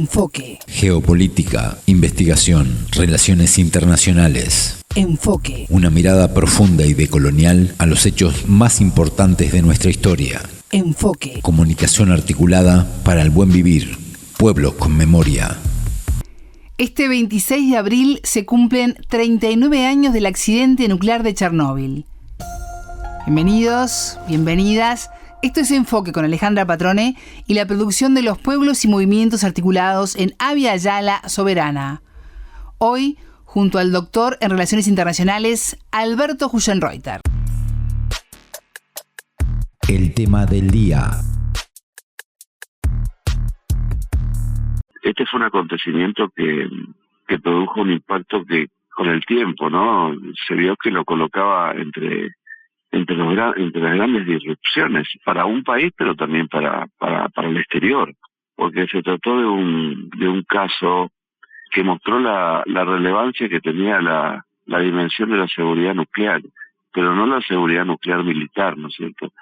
Enfoque. Geopolítica, investigación, relaciones internacionales. Enfoque. Una mirada profunda y decolonial a los hechos más importantes de nuestra historia. Enfoque. Comunicación articulada para el buen vivir. Pueblos con memoria. Este 26 de abril se cumplen 39 años del accidente nuclear de Chernóbil. Bienvenidos, bienvenidas. Esto es Enfoque con Alejandra Patrone y la producción de los pueblos y movimientos articulados en Avia Yala Soberana. Hoy, junto al doctor en Relaciones Internacionales, Alberto Huyenreuter. El tema del día. Este fue un acontecimiento que produjo un impacto que con el tiempo, ¿no? Se vio que lo colocaba entre las grandes disrupciones para un país, pero también para el exterior, porque se trató de un caso que mostró la relevancia que tenía la dimensión de la seguridad nuclear, pero no la seguridad nuclear militar, ¿no es cierto?,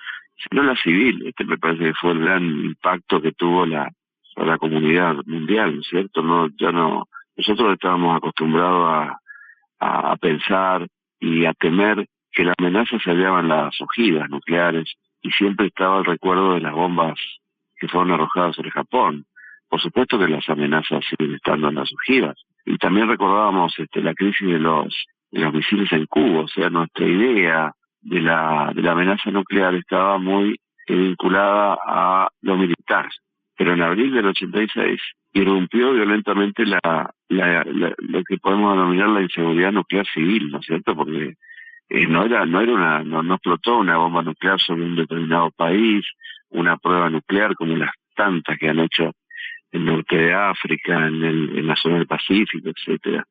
sino la civil. Este me parece que fue el gran impacto que tuvo la comunidad mundial, ¿no es cierto? Nosotros estábamos acostumbrados a pensar y a temer que la amenaza se hallaba en las ojivas nucleares y siempre estaba el recuerdo de las bombas que fueron arrojadas sobre Japón. Por supuesto que las amenazas siguen estando en las ojivas. Y también recordábamos la crisis de los misiles en Cuba. O sea, nuestra idea de la amenaza nuclear estaba muy vinculada a lo militar. Pero en abril del 86 irrumpió violentamente lo que podemos denominar la inseguridad nuclear civil, ¿no es cierto? Porque no explotó una bomba nuclear sobre un determinado país, una prueba nuclear como las tantas que han hecho en el norte de África, en la zona del Pacífico, etcétera.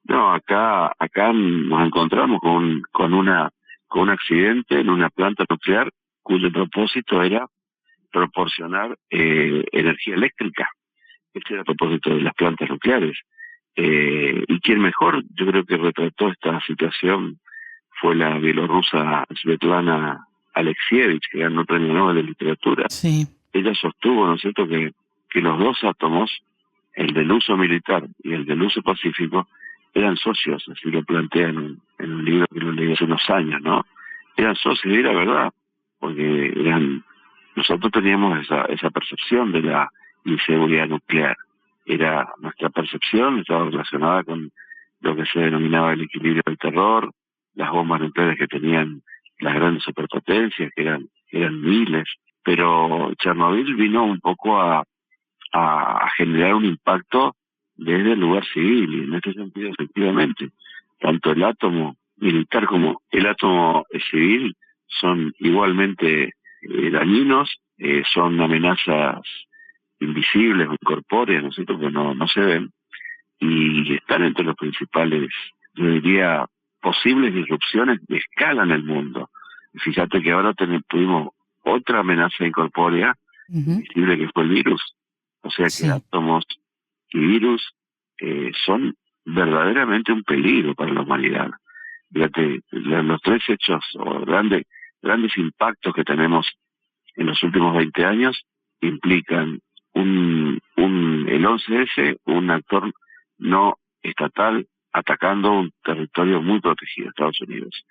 No, acá nos encontramos con un accidente en una planta nuclear cuyo propósito era proporcionar energía eléctrica. Ese era el propósito de las plantas nucleares. Y quién mejor, yo creo que retrató esta situación fue la bielorrusa Svetlana Alexievich, que ganó el Premio Nobel de Literatura. Sí. Ella sostuvo, ¿no es cierto?, que los dos átomos, el del uso militar y el del uso pacífico, eran socios, así lo plantea en un libro que lo leí hace unos años, ¿no? Eran socios, y era verdad, porque nosotros teníamos esa percepción de la inseguridad nuclear. Era nuestra percepción, estaba relacionada con lo que se denominaba el equilibrio del terror, las bombas nucleares que tenían las grandes superpotencias, que eran miles, pero Chernobyl vino un poco a generar un impacto desde el lugar civil, y en este sentido, efectivamente, tanto el átomo militar como el átomo civil son igualmente dañinos, son amenazas invisibles o incorpóreas, ¿no es cierto?, que no se ven, y están entre los principales, yo diría, posibles disrupciones de escala en el mundo. Fíjate que ahora tuvimos otra amenaza incorpórea, visible, que fue el virus. O sea que átomos y virus son verdaderamente un peligro para la humanidad. Fíjate, los tres hechos o grandes impactos que tenemos en los últimos 20 años implican el 11S, un actor no estatal atacando un territorio muy protegido, Estados Unidos.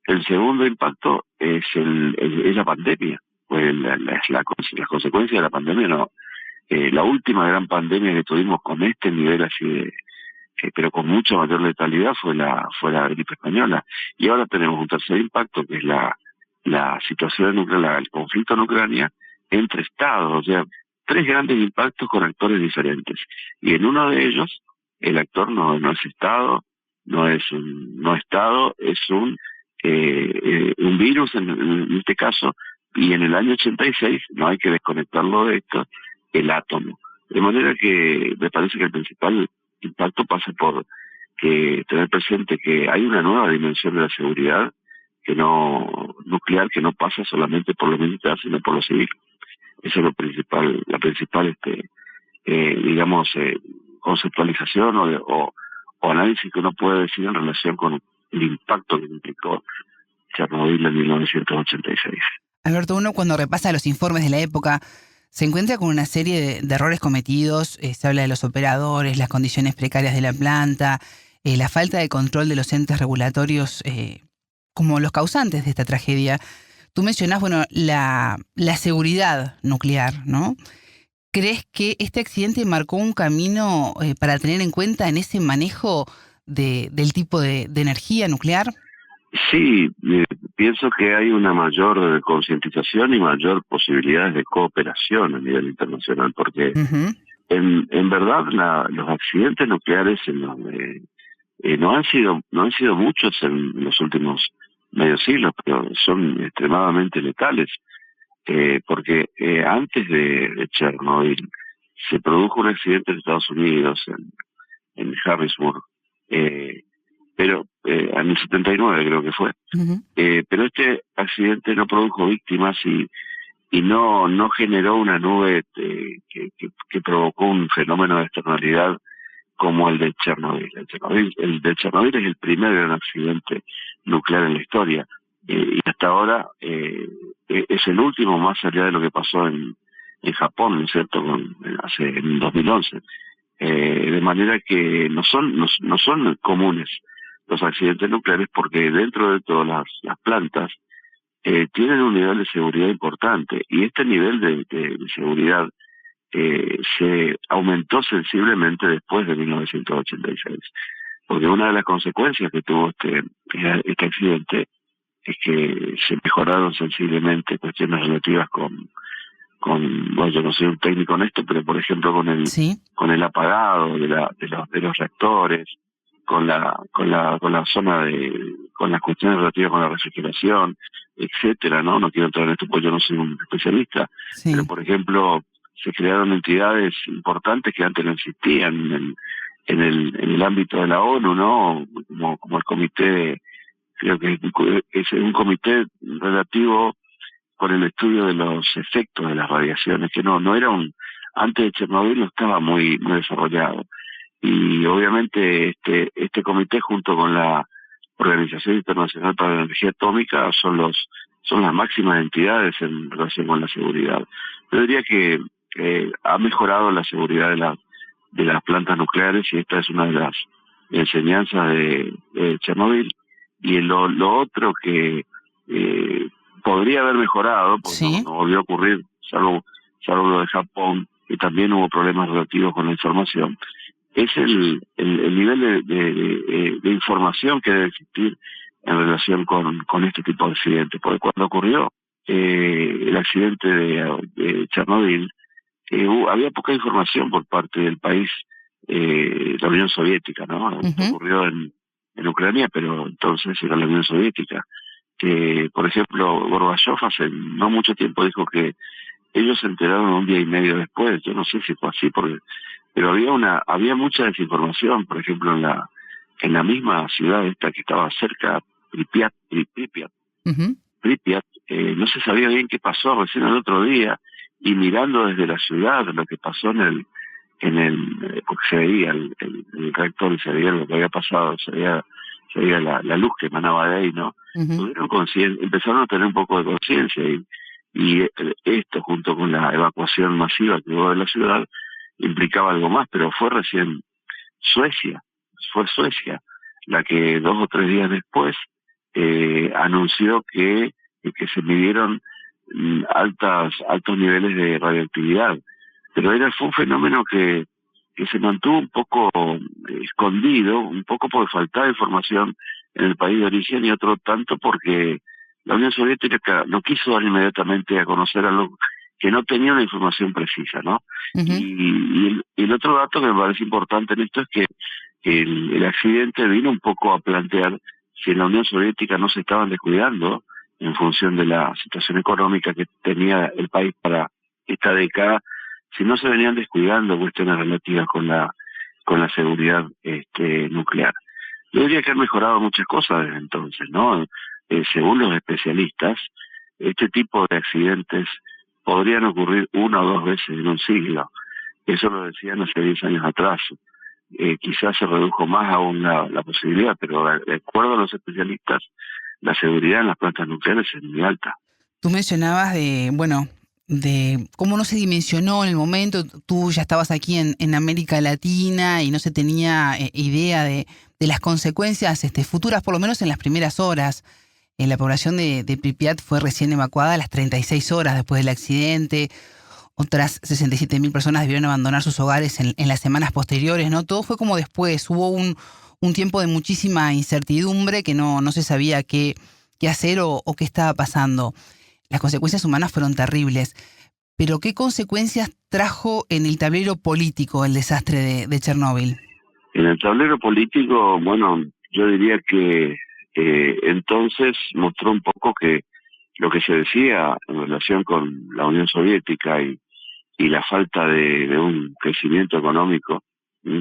El segundo impacto es la pandemia, pues las consecuencias de la pandemia. La última gran pandemia que tuvimos con este nivel así pero con mucha mayor letalidad fue la gripe española. Y ahora tenemos un tercer impacto, que es la situación nuclear, el conflicto en Ucrania entre estados. O sea, tres grandes impactos con actores diferentes. Y en uno de ellos, el actor no es Estado, no es un no Estado, es un virus en este caso, y en el año 86, no hay que desconectarlo de esto, el átomo. De manera que me parece que el principal impacto pasa por tener presente que hay una nueva dimensión de la seguridad nuclear, que no pasa solamente por lo militar, sino por lo civil. Eso es la principal conceptualización o análisis que uno puede decir en relación con el impacto que implicó Chernobyl en 1986. Alberto, uno cuando repasa los informes de la época se encuentra con una serie de errores cometidos. Se habla de los operadores, las condiciones precarias de la planta, la falta de control de los entes regulatorios como los causantes de esta tragedia. Tú mencionás, la seguridad nuclear, ¿no? ¿Crees que este accidente marcó un camino para tener en cuenta en ese manejo del tipo de energía nuclear? Sí, pienso que hay una mayor concientización y mayor posibilidades de cooperación a nivel internacional, porque Uh-huh. en verdad los accidentes nucleares no han sido muchos en los últimos medio siglo, pero son extremadamente letales, porque antes de Chernobyl se produjo un accidente en Estados Unidos, en Harrisburg, pero en el 79 creo que fue. Uh-huh. Pero este accidente no produjo víctimas y no generó una nube que provocó un fenómeno de externalidad como el de Chernobyl. El de Chernobyl es el primer gran accidente nuclear en la historia, y hasta ahora es el último, más allá de lo que pasó en Japón, ¿no es cierto?, en 2011. De manera que no son comunes los accidentes nucleares, porque dentro de todas las plantas tienen un nivel de seguridad importante, y este nivel de seguridad se aumentó sensiblemente después de 1986, porque una de las consecuencias que tuvo este accidente es que se mejoraron sensiblemente cuestiones relativas bueno, yo no soy un técnico en esto, pero por ejemplo Sí. con el apagado de los reactores, con la zona con las cuestiones relativas con la refrigeración, etcétera, ¿no? No quiero entrar en esto porque yo no soy un especialista, Sí. pero por ejemplo se crearon entidades importantes que antes no existían en el ámbito de la ONU, ¿no? Como el comité, creo que es un comité relativo con el estudio de los efectos de las radiaciones, que no era antes de Chernobyl no estaba muy desarrollado. Y obviamente este comité, junto con la Organización Internacional para la Energía Atómica, son las máximas entidades en relación con la seguridad. Yo diría que ha mejorado la seguridad de las plantas nucleares, y esta es una de las enseñanzas de Chernobyl. Y lo otro que podría haber mejorado, porque Sí. no volvió a ocurrir, salvo lo de Japón, y también hubo problemas relativos con la información, es el nivel de información que debe existir en relación con este tipo de accidentes. Porque cuando ocurrió el accidente de Chernobyl, había poca información por parte del país, la Unión Soviética, ¿no? Esto ocurrió en Ucrania, pero entonces era la Unión Soviética. Que, por ejemplo, Gorbachev hace no mucho tiempo dijo que ellos se enteraron un día y medio después. Yo no sé si fue así, pero había mucha desinformación. Por ejemplo, en la misma ciudad esta que estaba cerca, Pripyat, Uh-huh. Pripyat, no se sabía bien qué pasó recién el otro día, y mirando desde la ciudad lo que pasó porque se veía el reactor y se veía lo que había pasado, se veía la luz que emanaba de ahí, ¿no? Uh-huh. Empezaron a tener un poco de conciencia, y esto, junto con la evacuación masiva que hubo de la ciudad, implicaba algo más. Pero fue Suecia la que 2 o 3 días después anunció que se midieron altos niveles de radioactividad. Pero fue un fenómeno que se mantuvo un poco escondido, un poco por falta de información en el país de origen, y otro tanto porque la Unión Soviética no quiso dar inmediatamente a conocer algo que no tenía una información precisa, ¿no? Uh-huh. Y el otro dato que me parece importante en esto es que el accidente vino un poco a plantear si en la Unión Soviética no se estaban descuidando en función de la situación económica que tenía el país para esta década, si no se venían descuidando cuestiones relativas con la seguridad nuclear. Yo diría que han mejorado muchas cosas desde entonces, ¿no? Según los especialistas, este tipo de accidentes podrían ocurrir 1 o 2 veces en un siglo. Eso lo decían hace 10 años atrás. Quizás se redujo más aún la posibilidad, pero de acuerdo a los especialistas, la seguridad en las plantas nucleares es muy alta. Tú mencionabas de cómo no se dimensionó en el momento. Tú ya estabas aquí en América Latina y no se tenía idea de las consecuencias futuras, por lo menos en las primeras horas. La población de Pripyat fue recién evacuada a las 36 horas después del accidente. Otras 67.000 personas debieron abandonar sus hogares en las semanas posteriores, ¿no? Todo fue como después. Hubo un tiempo de muchísima incertidumbre que no se sabía qué hacer o qué estaba pasando. Las consecuencias humanas fueron terribles. Pero ¿qué consecuencias trajo en el tablero político el desastre de Chernóbil? En el tablero político, bueno, yo diría que entonces mostró un poco que lo que se decía en relación con la Unión Soviética y la falta de un crecimiento económico,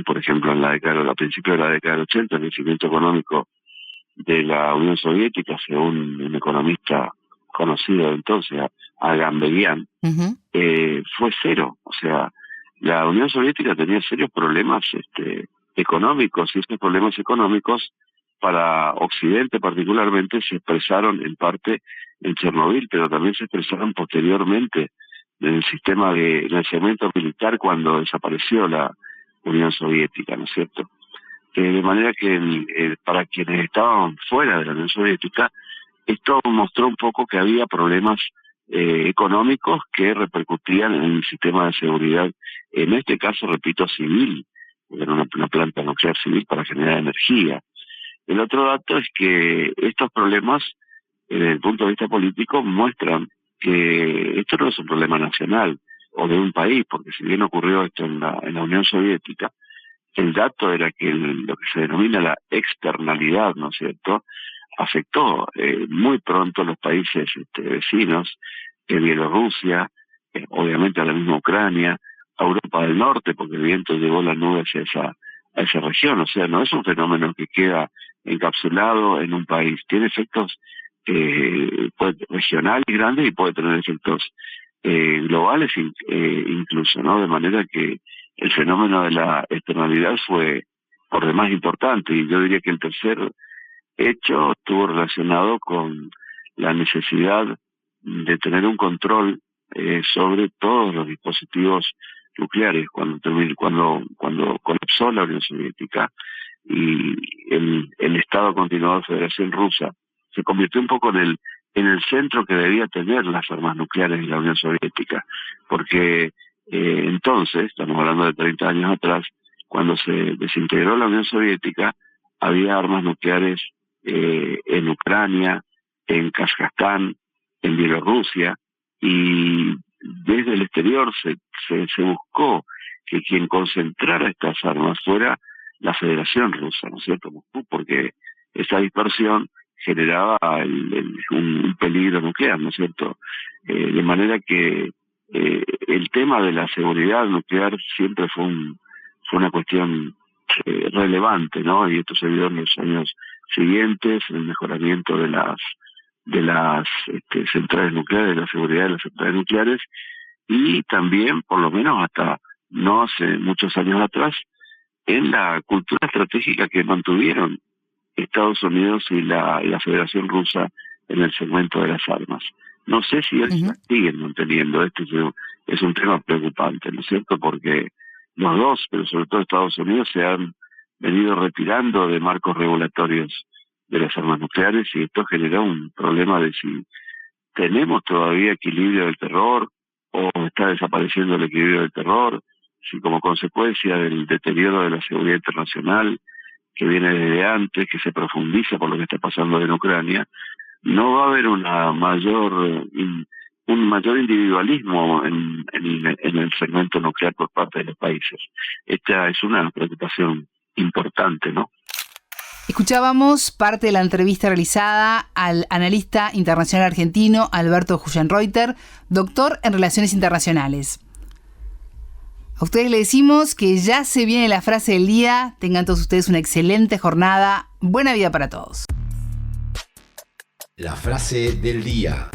por ejemplo, a principios de la década del 80, el crecimiento económico de la Unión Soviética, según un economista conocido de entonces, Agamberian, fue cero. O sea, la Unión Soviética tenía serios problemas económicos, y estos problemas económicos para Occidente particularmente se expresaron en parte en Chernobyl, pero también se expresaron posteriormente en el en el segmento militar cuando desapareció la Unión Soviética, ¿no es cierto? De manera que para quienes estaban fuera de la Unión Soviética, esto mostró un poco que había problemas económicos que repercutían en el sistema de seguridad, en este caso, repito, civil, porque era una planta nuclear civil para generar energía. El otro dato es que estos problemas, desde el punto de vista político, muestran que esto no es un problema nacional o de un país, porque si bien ocurrió esto en la Unión Soviética, el dato era que lo que se denomina la externalidad, ¿no es cierto?, afectó muy pronto a los países vecinos, Bielorrusia, obviamente a la misma Ucrania, a Europa del Norte, porque el viento llevó la nube hacia esa región. O sea, no es un fenómeno que queda encapsulado en un país, tiene efectos regionales grandes y puede tener efectos globales incluso, ¿no? De manera que el fenómeno de la externalidad fue por demás importante, y yo diría que el tercer hecho estuvo relacionado con la necesidad de tener un control sobre todos los dispositivos nucleares cuando colapsó la Unión Soviética y el Estado continuador Federación Rusa se convirtió un poco en el centro que debía tener las armas nucleares de la Unión Soviética, porque entonces, estamos hablando de 30 años atrás, cuando se desintegró la Unión Soviética, había armas nucleares en Ucrania, en Kazajstán, en Bielorrusia, y desde el exterior se buscó que quien concentrara estas armas fuera la Federación Rusa, ¿no es cierto?, Moscú, porque esa dispersión generaba un peligro nuclear, ¿no es cierto? De manera que el tema de la seguridad nuclear siempre fue una cuestión relevante, ¿no? Y esto se vio en los años siguientes, el mejoramiento de las centrales nucleares, de la seguridad de las centrales nucleares, y también, por lo menos hasta no hace muchos años atrás, en la cultura estratégica que mantuvieron Estados Unidos y la Federación Rusa en el segmento de las armas. No sé si ellos la siguen manteniendo. Este es un tema preocupante, ¿no es cierto? Porque los dos, pero sobre todo Estados Unidos, se han venido retirando de marcos regulatorios de las armas nucleares, y esto genera un problema de si tenemos todavía equilibrio del terror o está desapareciendo el equilibrio del terror, si como consecuencia del deterioro de la seguridad internacional que viene desde antes, que se profundiza por lo que está pasando en Ucrania, no va a haber un mayor individualismo en el segmento nuclear por parte de los países. Esta es una preocupación importante, ¿no? Escuchábamos parte de la entrevista realizada al analista internacional argentino Alberto Hugenreuter, doctor en Relaciones Internacionales. A ustedes les decimos que ya se viene la frase del día. Tengan todos ustedes una excelente jornada. Buena vida para todos. La frase del día.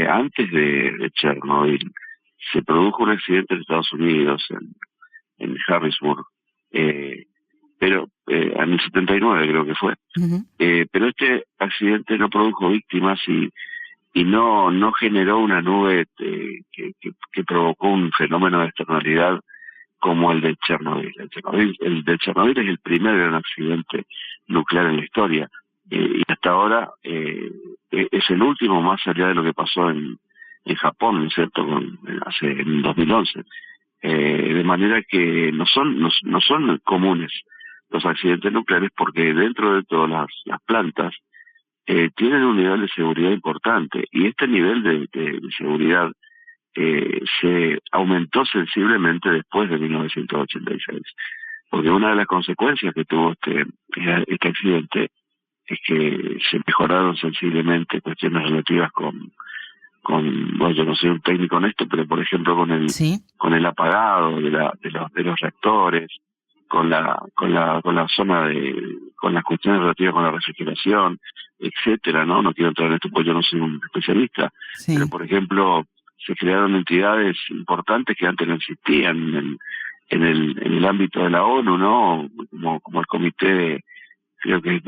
Antes de Chernobyl se produjo un accidente en Estados Unidos, en Harrisburg, pero en el 79 creo que fue. Ujú. Pero este accidente no produjo víctimas y no generó una nube que provocó un fenómeno de externalidad como el de Chernobyl. El de Chernobyl es el primer gran accidente nuclear en la historia, y hasta ahora es el último, más allá de lo que pasó en Japón, ¿no es cierto?, en 2011. De manera que no son comunes los accidentes nucleares, porque dentro de todas las plantas tienen un nivel de seguridad importante, y este nivel de seguridad se aumentó sensiblemente después de 1986, porque una de las consecuencias que tuvo este accidente es que se mejoraron sensiblemente cuestiones relativas con bueno, yo no soy un técnico en esto, pero por ejemplo con el apagado de los reactores, con la zona con las cuestiones relativas con la refrigeración, etcétera, no quiero entrar en esto porque yo no soy un especialista, pero por ejemplo se crearon entidades importantes que antes no existían en el ámbito de la ONU, ¿no? Como el comité, creo que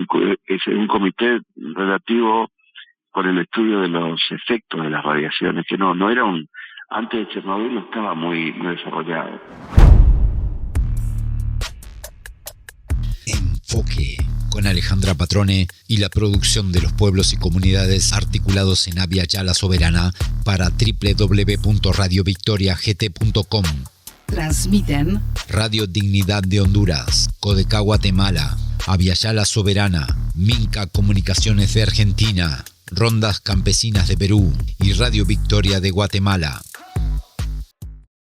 es un comité relativo con el estudio de los efectos de las radiaciones, que no era antes de Chernobyl no estaba muy desarrollado. Enfoque, con Alejandra Patrone y la producción de los pueblos y comunidades articulados en Abya Yala Soberana para www.radiovictoriagt.com. Transmiten Radio Dignidad de Honduras, Codecá Guatemala, Abya Yala Soberana, Minca Comunicaciones de Argentina, Rondas Campesinas de Perú y Radio Victoria de Guatemala.